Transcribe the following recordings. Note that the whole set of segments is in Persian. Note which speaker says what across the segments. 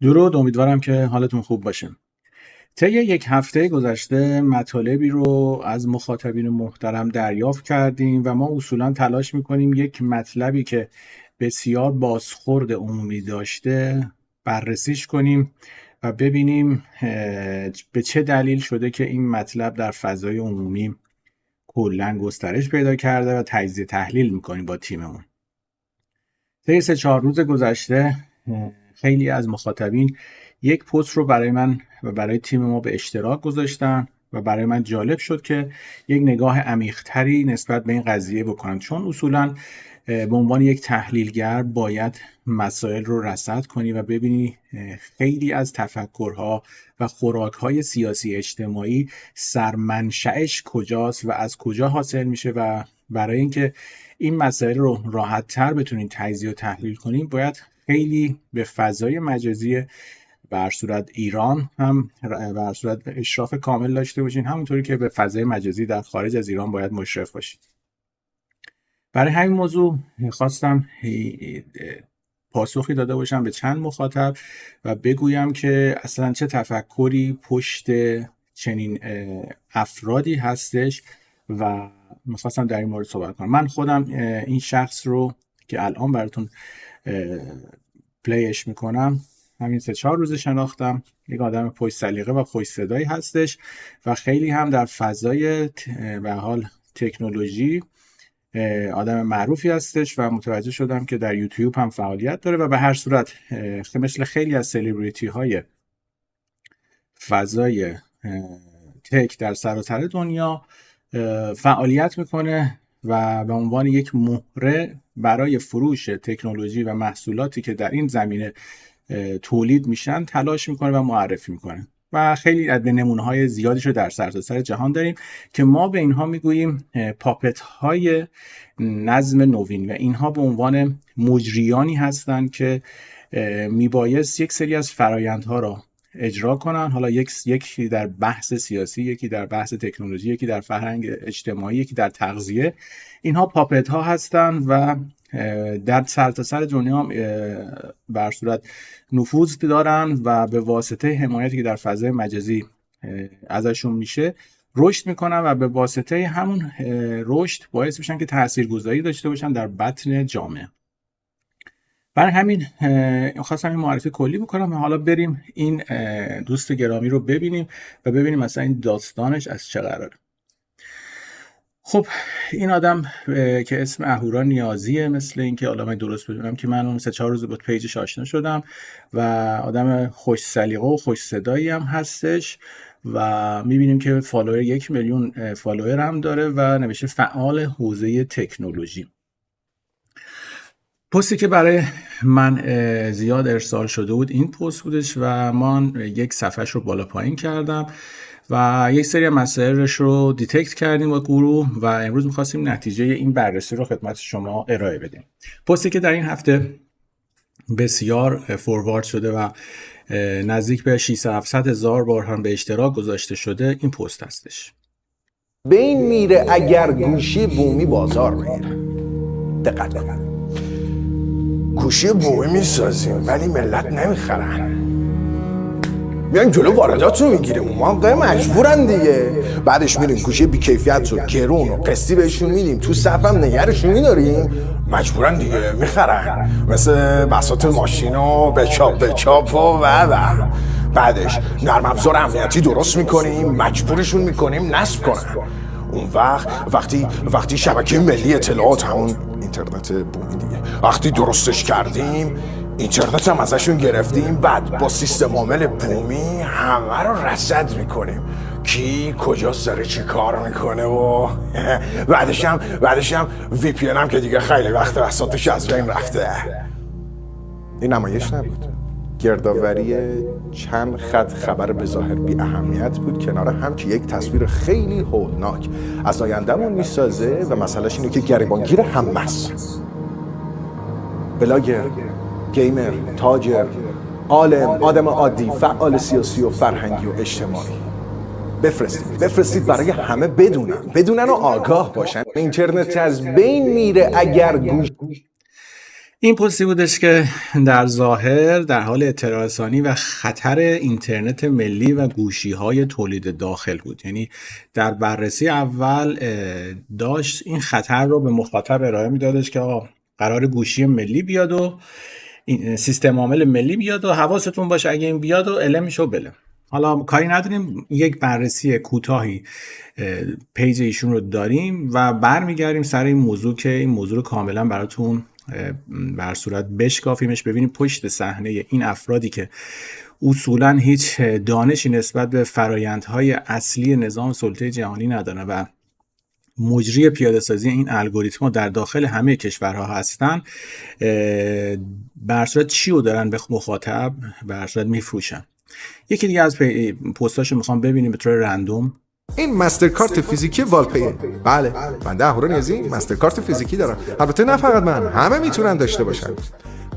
Speaker 1: درود، امیدوارم که حالتون خوب باشه. طی یک هفته گذشته مطالبی رو از مخاطبین محترم دریافت کردیم و ما اصولا تلاش میکنیم یک مطلبی که بسیار بازخورد عمومی داشته بررسیش کنیم و ببینیم به چه دلیل شده که این مطلب در فضای عمومی کلاً گسترش پیدا کرده و تجزیه تحلیل میکنیم با تیممون. طی 3-4 روز گذشته خیلی از مخاطبین یک پست رو برای من و برای تیم ما به اشتراک گذاشتن و برای من جالب شد که یک نگاه عمیق‌تری نسبت به این قضیه بکنم، چون اصولاً به عنوان یک تحلیلگر باید مسائل رو رصد کنی و ببینی خیلی از تفکرها و خوراک‌های سیاسی اجتماعی سرمنشأش کجاست و از کجا حاصل میشه و برای اینکه این مسائل رو راحت‌تر بتونین تجزیه و تحلیل کنین باید خیلی به فضای مجازی بر صورت ایران هم بر صورت اشراف کامل داشته باشین، همونطوری که به فضای مجازی در خارج از ایران باید مشرف باشین. برای همین موضوع خواستم پاسخی داده باشم به چند مخاطب و بگویم که اصلا چه تفکری پشت چنین افرادی هستش و میخواستم در این مورد صحبت کنم. من خودم این شخص رو که الان براتون پلیش میکنم همین 3-4 روز شناختم. یک آدم پشت سلیقه و خوش صدایی هستش و خیلی هم در فضای به حال تکنولوژی آدم معروفی هستش و متوجه شدم که در یوتیوب هم فعالیت داره و به هر صورت مثل خیلی از سلبریتی های فضای تک در سراسر دنیا فعالیت میکنه و به عنوان یک مهره برای فروش تکنولوژی و محصولاتی که در این زمینه تولید میشن تلاش میکنه و معرفی میکنه و خیلی از نمونه‌های زیادیش رو در سرتاسر جهان داریم که ما به اینها میگوییم پاپت های نظم نوین و اینها به عنوان مجریانی هستند که میبایست یک سری از فرایندها را اجرا کنن، حالا یکی در بحث سیاسی، یکی در بحث تکنولوژی، یکی در فرهنگ اجتماعی، یکی در تغذیه. اینها پاپت ها هستند و در سرتاسر دنیا بر صورت نفوذ دارن و به واسطه حمایتی که در فضای مجازی ازشون میشه رشد میکنن و به واسطه همون رشد باعث میشن که تاثیرگذاری داشته باشن در بطن جامعه. برای همین خواستم این معرفی کلی بکنم و حالا بریم این دوست گرامی رو ببینیم و ببینیم مثلا این داستانش از چه قراره. خب این آدم که اسم اهورا نیازیه، مثل اینکه حالا من درست بدونم که من اون 3-4 روز با پیجش آشنا شدم و آدم خوش سلیقه و خوش صدایی هم هستش و میبینیم که فالوور 1 میلیون فالوور هم داره و نوشته فعال حوزه تکنولوژی. پستی که برای من زیاد ارسال شده بود این پست بودش و من یک صفحهش رو بالا پایین کردم و یک سری مسائلش رو دیتکت کردیم با گروه و امروز می‌خواستیم نتیجه این بررسی رو خدمت شما ارائه بدیم. پستی که در این هفته بسیار فوروارد شده و نزدیک به 600-700 هزار بار هم به اشتراک گذاشته شده این پست هستش.
Speaker 2: بین میره اگر گوشی بومی بازار میگیره. دقت کن. گوشی بومی میسازیم ولی ملت نمیخرن. میان جلو واردات رو میگیریم اون موقع مجبورن دیگه. بعدش میریم گوشی بیکیفیت رو گرون و قسطی بهشون میدیم، تو صف هم نگرشون میداریم، مجبورن دیگه میخرن. مثل بساط ماشینا به چاپ و بعدش نرم افزار امنیتی درست میکنیم، مجبورشون میکنیم نصب کنن. اون وقتی شبکه ملی اطلاعات همون اینترنت بومی دیگه وقتی درستش کردیم، اینترنت هم ازشون گرفتیم، بعد با سیستم عامل بومی همه رو رصد میکنیم کی کجاست داره چی کار میکنه و بعدش هم وی پی ان هم که دیگه خیلی وقت بساطش از بین رفته. این نمایش نبود، گردآوری چند خط خبر بظاهر بی اهمیت بود کنار هم که یک تصویر خیلی هولناک از آینده‌مون میسازه و مسئلهش اینه که گریبانگیر همه است. بلاگر، گیمر، تاجر، عالم، آدم عادی، فعال سیاسی و فرهنگی و اجتماعی. بفرستید برای همه بدونن و آگاه باشن. اینترنت از بین میره اگر
Speaker 1: این پستی بودش که در ظاهر در حال اطلاع رسانی و خطر اینترنت ملی و گوشی‌های تولید داخل بود. یعنی در بررسی اول داشت این خطر رو به مخاطب ارائه میدادش که آقا قرار گوشی ملی بیاد و سیستم عامل ملی بیاد و حواستون باشه اگه این بیاد و المیشو بله. حالا کاری نداریم، یک بررسی کوتاهی پیج ایشون رو داریم و برمیگردیم سر این موضوع که این موضوع رو کاملا براتون بر صورت بشکافیمش، ببینیم پشت صحنه این افرادی که اصولا هیچ دانشی نسبت به فرایندهای اصلی نظام سلطه جهانی ندارن و مجری پیاده سازی این الگوریتم‌ها در داخل همه کشورها هستن، بر صورت چی رو دارن به مخاطب بر صورت میفروشن. یکی دیگه از پستاشو میخوام ببینیم به طور رندوم.
Speaker 2: این مسترکارت فیزیکی والپیه. بله بنده اهورا نیازی مسترکارت فیزیکی دارم. البته نه فقط من، همه میتونن داشته باشن.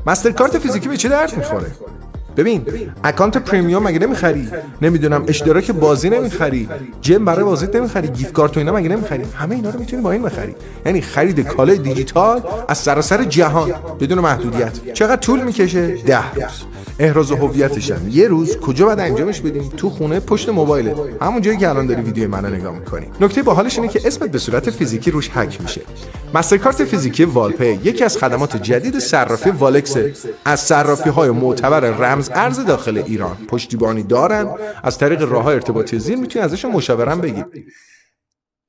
Speaker 2: مسترکارت فیزیکی به چه درد میخوره؟ ببین، اکانت پریمیوم مگه نمیخری؟ نمیدونم اشتراک بازی نمیخری؟ جیم برای بازیت نمیخری؟ گیفت کارت و اینا مگه نمیخری؟ همه اینا رو میتونی با این بخری. یعنی خرید کالای دیجیتال از سراسر جهان بدون محدودیت. چقدر طول میکشه؟ 10 روز. احراز هویتش هم 1 روز. کجا باید انجامش بدیم؟ تو خونه پشت موبایلت، همون جایی که الان داری ویدیو منو نگاه میکنی. نکته باحالش اینه که اسمت به صورت فیزیکی روش هک میشه. مسترکارت فیزیکی والپی یکی از خدمات جدید صرافی والکس، از صرافی‌های معتبر رمز ارز داخل ایران. پشتیبانی دارن، از طریق راه‌های ارتباطی زیر میتونید ازشون مشاوره بگیرید.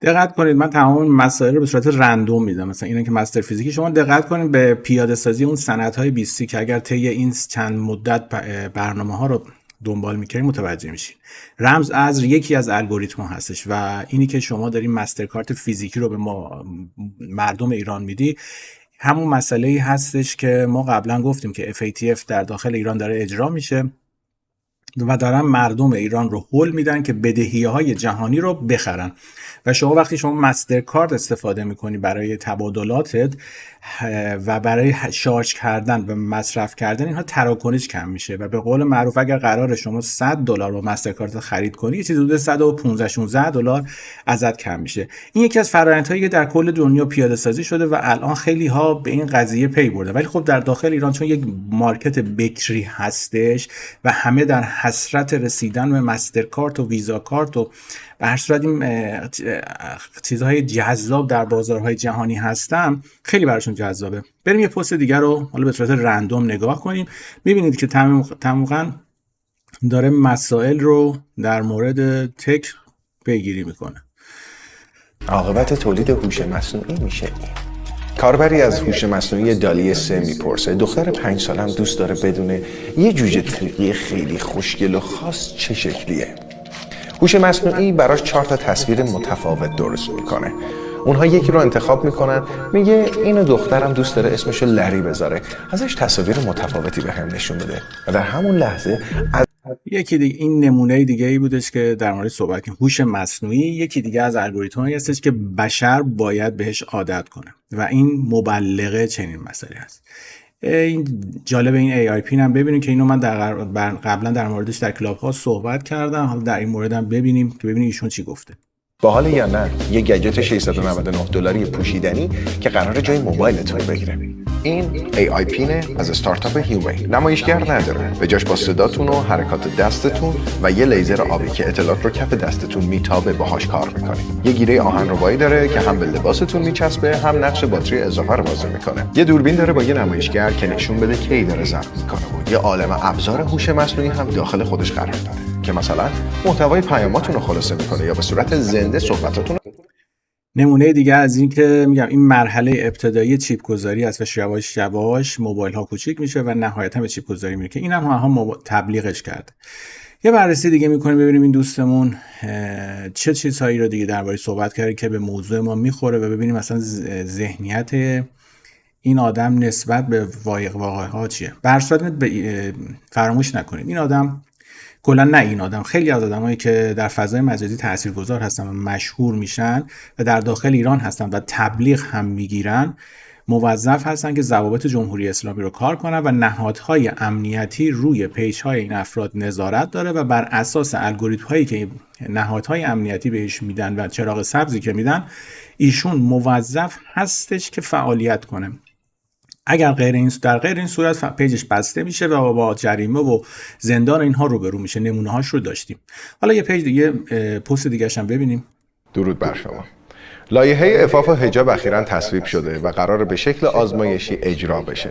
Speaker 1: دقت کنید، من تمام مسائل رو به صورت رندوم میدم. مثلا اینه که مستر فیزیکی، شما دقت کنید به پیاده سازی اون سندهای 20 که اگر طی این چند مدت برنامه‌ها رو دنبال می‌کنید متوجه میشین. رمز ارز یکی از الگوریتم‌ها هستش و اینی که شما دارین مسترکارت فیزیکی رو به مردم ایران میدی، همون مسئله‌ای هستش که ما قبلا گفتیم که FATF در داخل ایران داره اجرا میشه و دارن مردم ایران رو هول میدن که بدهی‌های جهانی رو بخرن و شما وقتی شما مسترکارت استفاده میکنی برای تبادلاتت و برای شارژ کردن و مصرف کردن، اینها تراکنش کم میشه و به قول معروف اگر قرار شما $100 با مسترکارت خرید کنی، یه چیزی حدود $115-16 ازت کم میشه. این یکی از فرآیندهایی که در کل دنیا پیاده سازی شده و الان خیلی ها به این قضیه پی برده، ولی خب در داخل ایران چون یک مارکت بکری هستش و همه در حسرت رسیدن به مسترکارت و ویزا کارت و به هر صورت این چیزهای جذاب در بازارهای جهانی هستن، خیلی براشون جذابه. بریم یه پست دیگر رو حالا به صورت رندوم نگاه کنیم. میبینید که تماما داره مسائل رو در مورد تک پیگیری میکنه.
Speaker 2: عاقبت تولید هوش مصنوعی میشه این. کاربری از هوش مصنوعی دالی 3 میپرسه دختر 5 سالم دوست داره بدونه یه جوجه تیغی خیلی خوشگل و خاص چه شکلیه. هوش مصنوعی براش 4 تا تصویر متفاوت درست میکنه. اونها یکی رو انتخاب میکنن، میگه اینو دخترم دوست داره اسمشو لری بذاره، ازش تصاویر متفاوتی بهم نشون بده و در همون لحظه
Speaker 1: یکی دیگه این نمونه دیگه ای بودش که در مورد صحبت کردیم. هوش مصنوعی یکی دیگه از الگوریتم‌هایی هستش که بشر باید بهش عادت کنه و این مبلغه چنین مسئله هست. این جالب این AIP هم ببینیم که اینو من قبلا در موردش در کلاب ها صحبت کردم. حالا در این مورد هم ببینیم که ببینیم ایشون چی گفته.
Speaker 2: باحال یا نه؟ یه گجت $699 پوشیدنی که قراره جای موبایلتون بگیره. این AIP از استارتاپ هیومی. نمایشگر نداره، به جاش با صداتون و حرکات دستتون و یه لیزر آبی که اطلاعات رو کف دستتون میتابه باهاش کار میکنه. یه گیره آهنربایی داره که هم به لباستون میچسبه، هم نقش باتری اضافه رو بازی میکنه. یه دوربین داره با یه نمایشگر که نشون بده کی داره ضبط میکنه و یه عالمه ابزار هوش مصنوعی هم داخل خودش قرار داره که مثلا محتوای پیاماتون رو خلاصه میکنه یا به صورت زنده صحبتاتون.
Speaker 1: نمونه دیگه از این که میگم این مرحله ابتدایی چیپ گذاری است و یواش یواش موبایل ها کوچیک میشه و نهایتا به چیپ گذاری میره که اینم ها تبلیغش کرده. یه بررسی دیگه میکنیم ببینیم این دوستمون چه چیزهایی رو دیگه درباره صحبت کرده که به موضوع ما میخوره و ببینیم مثلا ذهنیت این آدم نسبت به واقعه ها چیه. فراموش نکنید این آدم کلا نه این آدم، خیلی از آدمایی که در فضای مجازی تاثیرگذار هستن و مشهور میشن و در داخل ایران هستن و تبلیغ هم میگیرن، موظف هستن که ضوابط جمهوری اسلامی رو کار کنن و نهادهای امنیتی روی پیج‌های این افراد نظارت داره و بر اساس الگوریتم‌هایی که نهادهای امنیتی بهش میدن و چراغ سبزی که میدن، ایشون موظف هستش که فعالیت کنه. اگر در غیر این صورت پیجش بسته میشه و با جریمه و زندان اینها روبرو میشه. نمونه هاش رو داشتیم. حالا یه پیج دیگه، پست دیگه هم ببینیم.
Speaker 2: درود بر شما. لایحه عفاف و حجاب اخیراً تصویب شده و قرار به شکل آزمایشی اجرا بشه.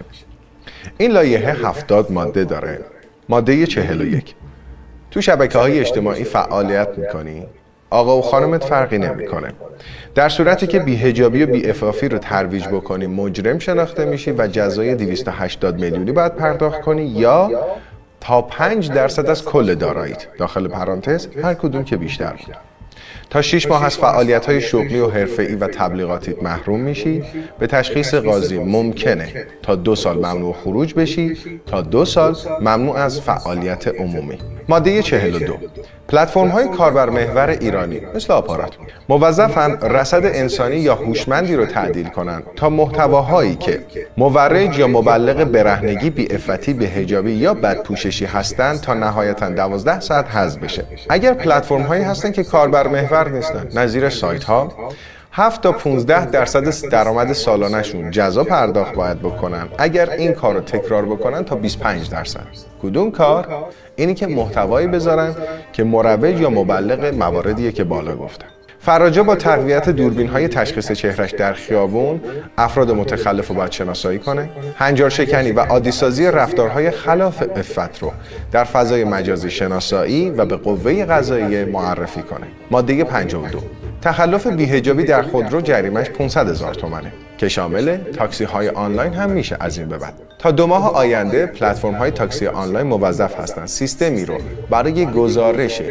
Speaker 2: این لایحه 70 ماده داره. ماده 41: تو شبکه‌های اجتماعی فعالیت می‌کنی؟ آقا و خانمت فرقی نمی‌کنه. در صورتی که بی‌حجابی و بی‌عفافی رو ترویج بکنی مجرم شناخته میشی و جزای 280 میلیونی باید پرداخت کنی یا تا 5% از کل داراییت، داخل پرانتز هر کدوم که بیشتر بود. تا 6 ماه از فعالیت‌های شغلی و حرفه‌ای و تبلیغاتیت محروم میشی. به تشخیص قاضی ممکنه تا 2 سال ممنوع خروج بشی تا 2 سال ممنوع از فعالیت عمومی. ماده 42: پلتفرم‌های کاربرمحور ایرانی مثل آپارات موظفن رصد انسانی یا هوشمندی رو تعدیل کنن تا محتواهایی که مورج یا مبلغ برهنگی، بی‌عفتی، بی‌حجابی یا بدپوششی هستند تا نهایتاً 12 ساعت حذف بشه. اگر پلتفرم‌هایی هستن که کاربرمحور نیستن، نظیر سایت‌ها، 7 تا 15% درآمد سالانه‌شون جزا پرداخت باید بکنن اگر این کار رو تکرار بکنن تا 25%. کدوم کار؟ اینی که محتوایی بذارن که مروج یا مبلغ مواردیه که بالا گفتم. فراجا با تقویت دوربین‌های تشخیص چهرهش در خیابون افراد متخلف رو باید شناسایی کنه. هنجار شکنی و عادی‌سازی رفتارهای خلاف عفت رو در فضای مجازی شناسایی و به قوه قضاییه معرفی کنه. ماده 52: تخلف بی‌حجابی در خودرو جریمش 500,000 تومانه که شامل تاکسی‌های آنلاین هم میشه از این به بعد. تا 2 ماه آینده پلتفرم‌های تاکسی آنلاین موظف هستند سیستمی رو برای گزارش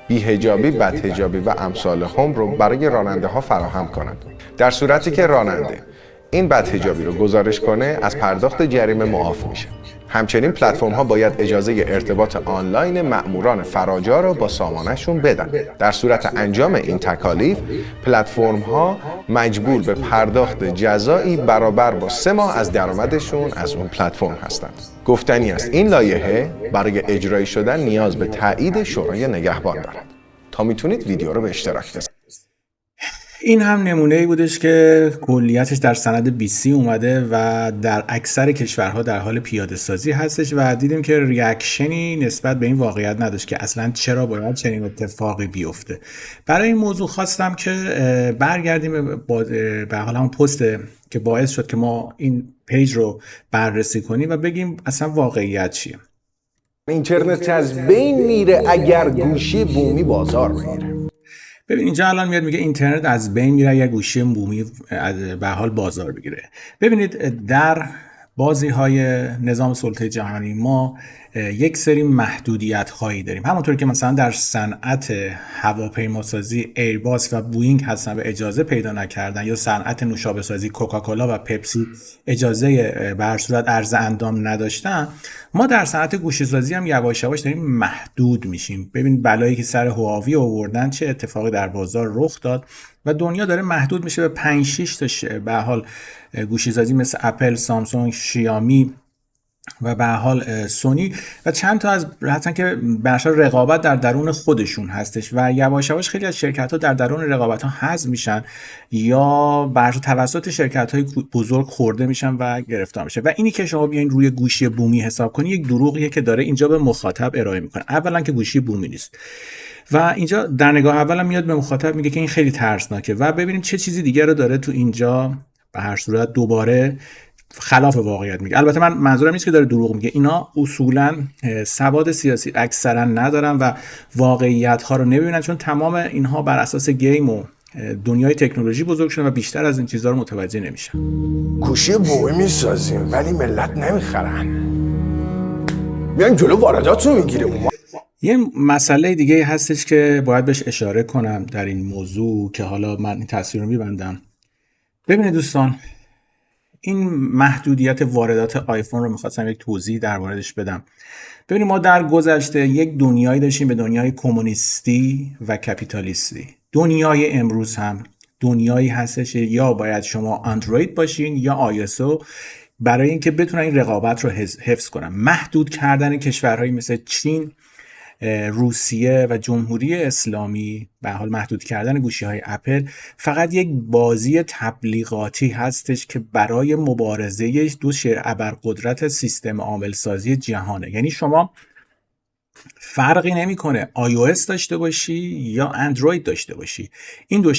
Speaker 2: بی‌حجابی، بدحجابی و امثال هم رو برای راننده‌ها فراهم کنند. در صورتی که راننده این بدحجابی رو گزارش کنه از پرداخت جریمه معاف میشه. همچنین پلتفرم‌ها باید اجازه ارتباط آنلاین مأموران فراجا رو با سامانه‌شون بدن. در صورت انجام این تکالیف پلتفرم‌ها مجبور به پرداخت جزایی برابر با 3 ماه از درآمدشون از اون پلتفرم هستند. گفتنی است این لایحه برای اجرایی شدن نیاز به تایید شورای نگهبان دارد. تا میتونید ویدیو رو به اشتراک بذارید.
Speaker 1: این هم نمونه‌ای بودش که کلیتش در سند BC اومده و در اکثر کشورها در حال پیاده سازی هستش و دیدیم که ریاکشنی نسبت به این واقعیت نداشت که اصلا چرا باید چنین اتفاقی بیفته. برای این موضوع خواستم که برگردیم به حال همون پست که باعث شد که ما این پیج رو بررسی کنیم و بگیم اصلا واقعیت چیه.
Speaker 2: اینترنت از بین میره اگر گوشی بومی بازار میره.
Speaker 1: ببین اینجا الان میاد میگه اینترنت از بین میره اگر گوشی بومی به حال بازار بگیره. ببینید در بازی‌های نظام سلطه جهانی ما یک سری محدودیت هایی داریم. همونطور که مثلا در صنعت هواپیماسازی ایرباس و بوئینگ هستن و اجازه پیدا نکردن، یا صنعت نوشابه سازی کوکاکولا و پپسی اجازه به هر صورت عرض اندام نداشتن، ما در صنعت گوشی سازی هم یواش یواش داریم محدود میشیم. ببین بلایی که سر هواوی آوردن چه اتفاقی در بازار رخ داد و دنیا داره محدود میشه به 5-6 تا به حال گوشی سازی مثل اپل، سامسونگ، شیائومی و به حال سونی و چند تا از حتی که بخشا رقابت در درون خودشون هستش و یواش یواش خیلی از شرکت‌ها در درون رقابت‌ها حذف میشن یا بخشا توسط شرکت‌های بزرگ خورده میشن و گرفتار میشه. و اینی که شما بیاین روی گوشی بومی حساب کنی یک دروغیه که داره اینجا به مخاطب ارائه میکنه. اولا که گوشی بومی نیست و اینجا در نگاه اولم میاد به مخاطب میگه که این خیلی ترسناکه و ببینیم چه چیزی دیگه رو داره تو اینجا به هر صورت دوباره خلاف واقعیت میگه. البته من منظورم نیست که داره دروغ میگه، اینا اصولا سواد سیاسی اکثرا ندارن و واقعیت ها رو نمیبینن، چون تمام اینها بر اساس گیم و دنیای تکنولوژی بزرگ شدن و بیشتر از این چیزها رو متوجه نمیشن.
Speaker 2: گوشی بومی میسازیم ولی ملت نمیخرن، میان جلو واردات رو میگیریم.
Speaker 1: یه مسئله دیگه هستش که باید بهش اشاره کنم در این موضوع که حالا من این تصویر رو میبندم. ببینید دوستان، این محدودیت واردات آیفون رو میخواستم یک توضیح در موردش بدم. ببینید ما در گذشته یک دنیایی داشتیم به دنیای کمونیستی و کپیتالیستی. دنیای امروز هم دنیایی هستش یا باید شما اندروید باشین یا iOS برای اینکه بتونن این رقابت رو حفظ کنن. محدود کردن کشورهایی مثل چین روسیه و جمهوری اسلامی به حال محدود کردن گوشی‌های اپل فقط یک بازی تبلیغاتی هستش که برای مبارزه دو ابرقدرت سیستم عاملسازی جهانه. یعنی شما فرقی نمیکنه iOS داشته باشی یا اندروید داشته باشی، این دو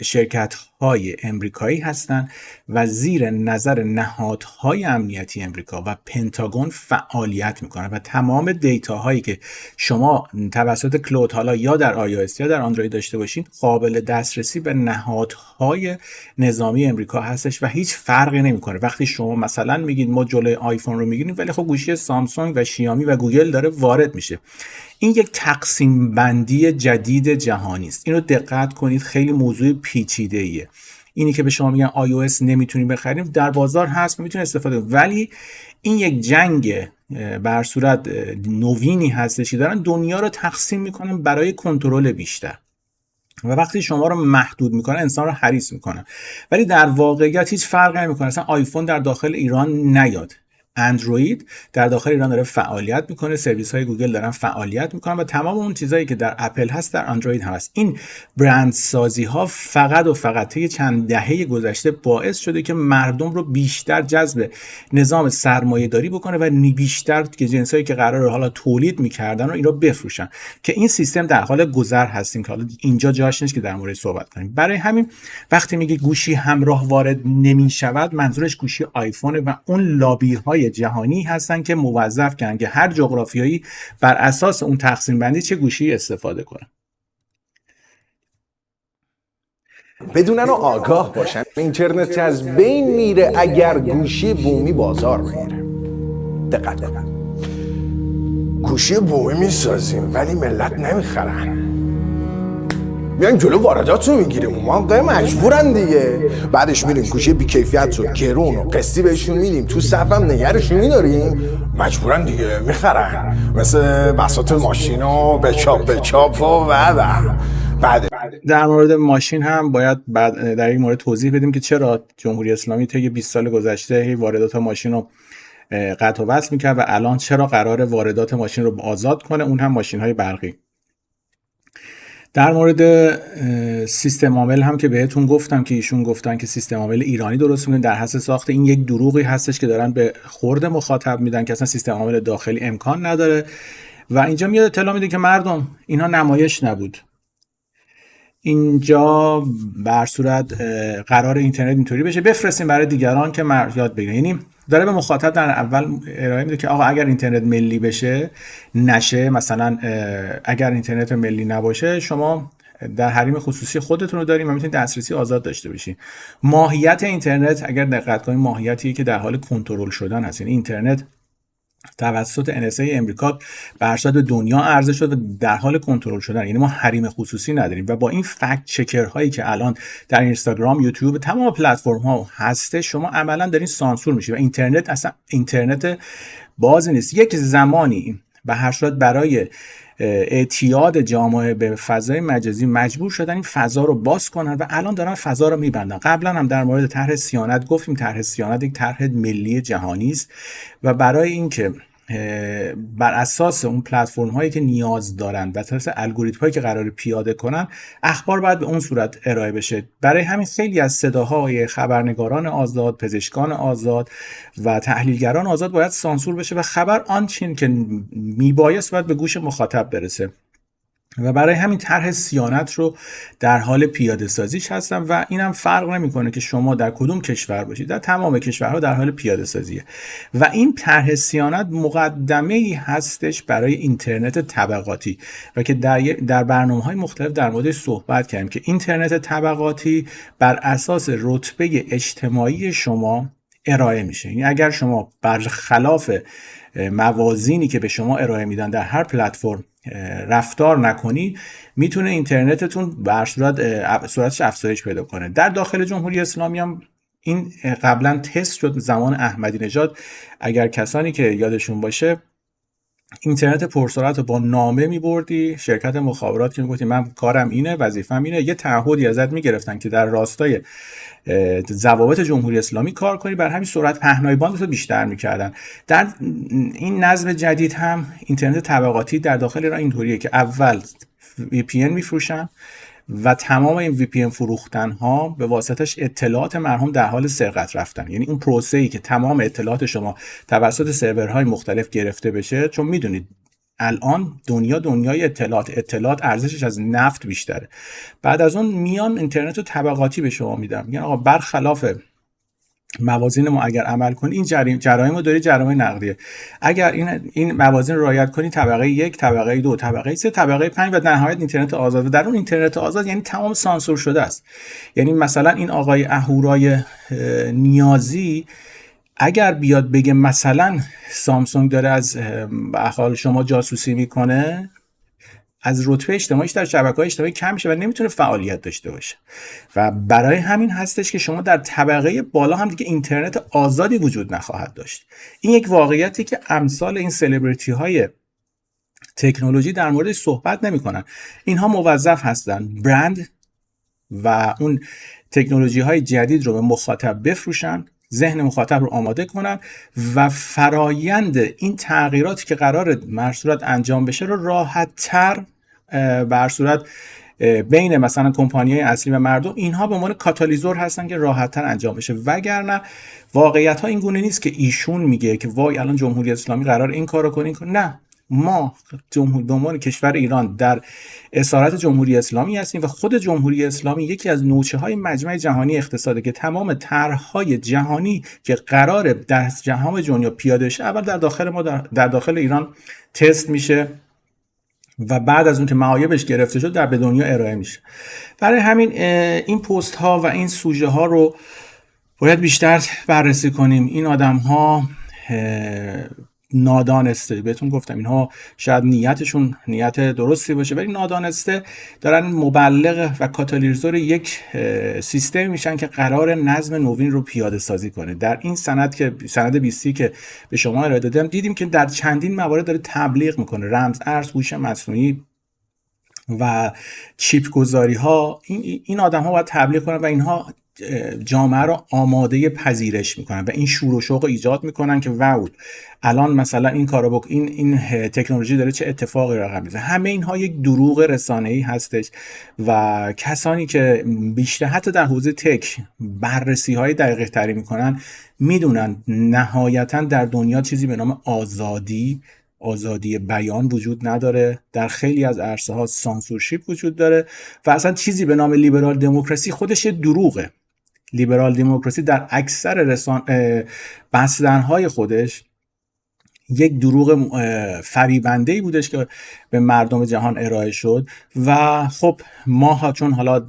Speaker 1: شرکت های امریکایی هستند و زیر نظر نهادهای امنیتی امریکا و پنتاگون فعالیت میکنن و تمام دیتا هایی که شما توسط کلود حالا یا در iOS یا در اندروید داشته باشین قابل دسترسی به نهادهای نظامی امریکا هستش و هیچ فرقی نمیکنه. وقتی شما مثلا میگید ما جلوی آیفون رو میگیریم ولی خب گوشی سامسونگ و شیائومی و گوگل داره وارد میشه، این یک تقسیم بندی جدید جهانی است. اینو دقت کنید، خیلی موضوع پیچیده ایه. اینی که به شما میگن iOS نمیتونیم بخریم، در بازار هست میتونید استفاده کنید، ولی این یک جنگ بر صورت نوینی هستش که دارن دنیا رو تقسیم میکنن برای کنترل بیشتر و وقتی شما رو محدود میکنن انسان رو حریص میکنن، ولی در واقعیت هیچ فرقی نمیکنه. اصلا آیفون در داخل ایران نیاد، اندروید در داخل ایران داره فعالیت میکنه، سرویس های گوگل دارن فعالیت میکنن و تمام اون چیزایی که در اپل هست در اندروید هم هست. این برند سازی ها فقط و فقط طی چند دهه گذشته باعث شده که مردم رو بیشتر جذب نظام سرمایه داری بکنه و بیشتر که جنسایی که قراره حالا تولید میکردن رو این رو بفروشن، که این سیستم در حال گذر هستیم که حالا اینجا جاش نیست که در مورد صحبت کنیم. برای همین وقتی میگه گوشی همراه وارد نمیشود، منظورش گوشی آیفون و اون لابی های جهانی هستن که موظف کردن که هر جغرافیایی بر اساس اون تقسیم بندی چه گوشی استفاده کنه.
Speaker 2: بدونن و آگاه باشن اینترنت از بین میره اگر گوشی بومی بازار بگیره. دقت کن، گوشی بومی میسازیم ولی ملت نمیخرن، میان جلو واردات رو میگیریم، اون موقع مجبورن دیگه. بعدش میریم گوشی بیکیفیت رو گرون و قسطی بهشون میدیم، تو صفم نگرشون میداریم، مجبورن دیگه میخرن. مثل بساط ماشین و به چاپ و بعد
Speaker 1: در مورد ماشین هم باید بعد در این مورد توضیح بدیم که چرا جمهوری اسلامی طی 20 سال گذشته واردات ماشین رو قطع و وصل میکرد و الان چرا قرار واردات ماشین رو آزاد کنه، اون هم ماشین های برقی. در مورد سیستم عامل هم که بهتون گفتم که ایشون گفتن که سیستم عامل ایرانی درست میکنن، در حد ساخت این یک دروغی هستش که دارن به خورد مخاطب میدن که اصلا سیستم عامل داخلی امکان نداره و اینجا میاد اطلاع میده که مردم اینها نمایش نبود، اینجا بر صورت قرار اینترنت اینطوری بشه بفرستیم برای دیگران که یاد بگیرن. یعنی داره به مخاطب در اول ارائه میده که آقا اگر اینترنت ملی بشه نشه، مثلا اگر اینترنت ملی نباشه شما در حریم خصوصی خودتون رو داریم و میتونید دسترسی آزاد داشته باشین. ماهیت اینترنت اگر دقت کنید ماهیتیه که در حال کنترل شدن هست. یعنی اینترنت توسط NSA امریکا بر صورت دنیا عرضه شد و در حال کنترل شدن، یعنی ما حریم خصوصی نداریم و با این فکت چکر هایی که الان در اینستاگرام، یوتیوب، تمام پلتفرم ها هسته، شما عملا دارین سانسور میشید و اینترنت اصلا اینترنت باز نیست. یک زمانی به هر صورت برای اعتیاد جامعه به فضای مجازی مجبور شدن این فضا رو باز کنن و الان دارن فضا رو میبندن. قبلا هم در مورد طرح صیانت گفتیم، طرح صیانت یک طرح ملی جهانی است و برای اینکه بر اساس اون پلتفرم هایی که نیاز دارن و اساس الگوریتم هایی که قرار پیاده کنن اخبار باید به اون صورت ارائه بشه. برای همین خیلی از صداهای خبرنگاران آزاد، پزشکان آزاد و تحلیلگران آزاد باید سانسور بشه و خبر آنچین که میبایست باید به گوش مخاطب برسه و برای همین طرح صیانت رو در حال پیاده سازیش هستم و اینم فرق نمیکنه که شما در کدوم کشور باشید، در تمام کشورها در حال پیاده سازیه و این طرح صیانت مقدمه‌ای هستش برای اینترنت طبقاتی و که در برنامه‌های مختلف در موردش صحبت کردیم که اینترنت طبقاتی بر اساس رتبه اجتماعی شما ارائه میشه. یعنی اگر شما برخلاف موازینی که به شما ارائه میدن در هر پلتفرم رفتار نکنی، میتونه اینترنتتون بر سرعتش افزایش پیدا کنه. در داخل جمهوری اسلامی هم این قبلا تست شد زمان احمدی نژاد. اگر کسانی که یادشون باشه اینترنت پرسرعت رو با نامه میبردی شرکت مخابرات که میگفتی من کارم اینه، وظیفم اینه، یه تعهدی ازت میگرفتن که در راستای ضوابط جمهوری اسلامی کار کنی، بر همین سرعت پهنای باندت رو بیشتر میکردن. در این نظم جدید هم اینترنت طبقاتی در داخل ایران اینطوریه که اول VPN میفروشن و تمام این VPN فروختن ها به واسطش اطلاعات مرحوم در حال سرقت رفتن. یعنی اون پروسه‌ای که تمام اطلاعات شما توسط سرورهای مختلف گرفته بشه، چون میدونید الان دنیای اطلاعات ارزشش از نفت بیشتره. بعد از اون میان اینترنت رو طبقاتی به شما میدن، میگن آقا برخلاف موازین ما اگر عمل کنی این جرایم رو داری، جرایم نقدیه، اگر این موازین رو رعایت کنی طبقه 1، طبقه 2، طبقه 3، طبقه 5 و در نهایت اینترنت آزاد. و در اون اینترنت آزاد یعنی تمام سانسور شده است. یعنی مثلا این آقای اهورای نیازی اگر بیاد بگه مثلا سامسونگ داره از احوال شما جاسوسی میکنه، از رتبه اجتماعیش در شبکه‌های اجتماعی کم میشه و نمیتونه فعالیت داشته باشه. و برای همین هستش که شما در طبقه بالا هم دیگه اینترنت آزادی وجود نخواهد داشت. این یک واقعیتی که امثال این سلبریتی های تکنولوژی در موردش صحبت نمیکنن. اینها موظف هستن برند و اون تکنولوژی های جدید رو به مخاطب بفروشن، ذهن مخاطب رو آماده کنن و فرایند این تغییراتی که قرار بر صورت انجام بشه رو راحت تر بر صورت بین مثلا کمپانی‌های اصلی و مردم، اینها به عنوان کاتالیزور هستن که راحت تر انجام بشه. وگرنه واقعیت ها این گونه نیست که ایشون میگه که وای الان جمهوری اسلامی قرار این کارو کنه. نه، ما به عنوان کشور ایران در اسارت جمهوری اسلامی هستیم و خود جمهوری اسلامی یکی از نوچه های مجمع جهانی اقتصاده که تمام طرح‌های جهانی که قراره در جهان دنیا پیاده شه اول در داخل ایران تست میشه و بعد از اون که معایبش گرفته شد در به دنیا ارائه میشه. برای همین این پست ها و این سوژه ها رو باید بیشتر بررسی کنیم. این آدم ها نادانسته، بهتون گفتم اینها شاید نیتشون نیت درستی باشه ولی نادانسته دارن مبلغ و کاتالیزور یک سیستم میشن که قرار نظم نوین رو پیاده سازی کنه. در این سند 20 که به شما ارائه دادم دیدیم که در چندین موارد داره تبلیغ میکنه، رمز ارز، هوش مصنوعی و چیپ گذاری ها. این آدم ها باید تبلیغ کنن و اینها جامعه رو آماده پذیرش میکنن و این شور و شوق ایجاد میکنن که واو الان مثلا این کارو این تکنولوژی داره چه اتفاقی رقم میزنه. همه اینها یک دروغ رسانه‌ای هستش و کسانی که بیشتر حتی در حوزه تک بررسی های دقیق تری میکنن میدونن نهایتا در دنیا چیزی به نام آزادی بیان وجود نداره. در خیلی از عرصه ها سانسورشیپ وجود داره و اصلا چیزی به نام لیبرال دموکراسی خودش دروغه. لیبرال دموکراسی در اکثر بستن‌های خودش یک دروغ فریبنده‌ای بودش که به مردم جهان ارائه شد و خب ما چون حالا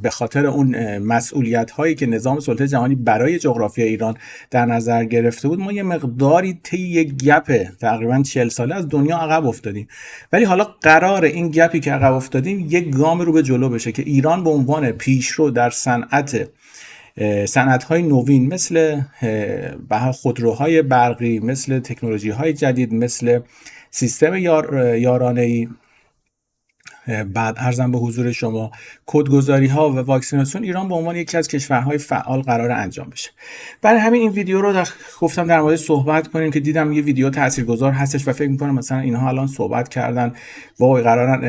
Speaker 1: به خاطر اون مسئولیت‌هایی که نظام سلطه جهانی برای جغرافیای ایران در نظر گرفته بود ما یه مقداری طی یک گپ تقریباً 40 ساله از دنیا عقب افتادیم. ولی حالا قرار این گپی که عقب افتادیم یک گام رو به جلو بشه که ایران به عنوان پیشرو در صنعت‌های نوین مثل خودروهای برقی، مثل تکنولوژی‌های جدید، مثل سیستم یارانه‌ای، بعد عرضم به حضور شما کدگذاری‌ها و واکسیناسیون، ایران به عنوان یکی از کشورهای فعال قرار انجام بشه. برای همین این ویدیو رو گفتم در مورد صحبت کنیم که دیدم یه ویدیو تاثیرگذار هستش و فکر می‌کنم مثلا اینها الان صحبت کردن وای قرارن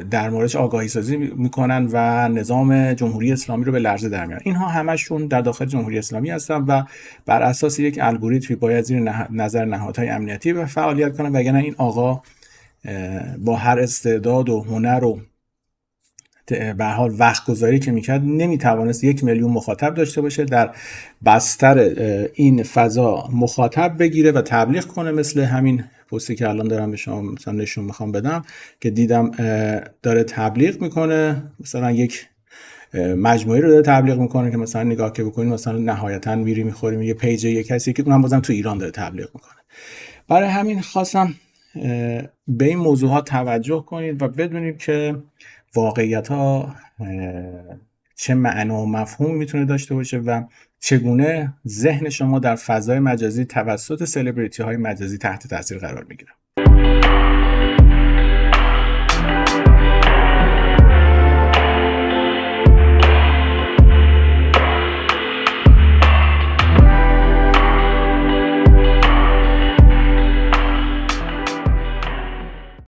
Speaker 1: در موردش آگاهی سازی میکنن و نظام جمهوری اسلامی رو به لرزه در میارن. اینها همشون در داخل جمهوری اسلامی هستن و بر اساس یک الگوریتمی باید زیر نظر نهادهای امنیتی فعالیت کنن، وگرنه این آقا با هر استعداد و هنر و به حال وقت گذاری که میکرد نمیتوانست 1 میلیون مخاطب داشته باشه، در بستر این فضا مخاطب بگیره و تبلیغ کنه، مثل همین پستی که الان دارم به شما مثلا نشون میخوام بدم که دیدم داره تبلیغ میکنه، مثلا یک مجموعه رو داره تبلیغ میکنه که مثلا نگاه که بکنید مثلا نهایتا میری میخوریم یه پیج یک کسی که اونم بازم تو ایران داره تبلیغ میکنه. برای همین خواستم به این موضوعات توجه کنید و بدونید که واقعیت ها چه معنا و مفهوم میتونه داشته باشه و چگونه ذهن شما در فضای مجازی توسط سلبریتی های مجازی تحت تاثیر قرار میگیره.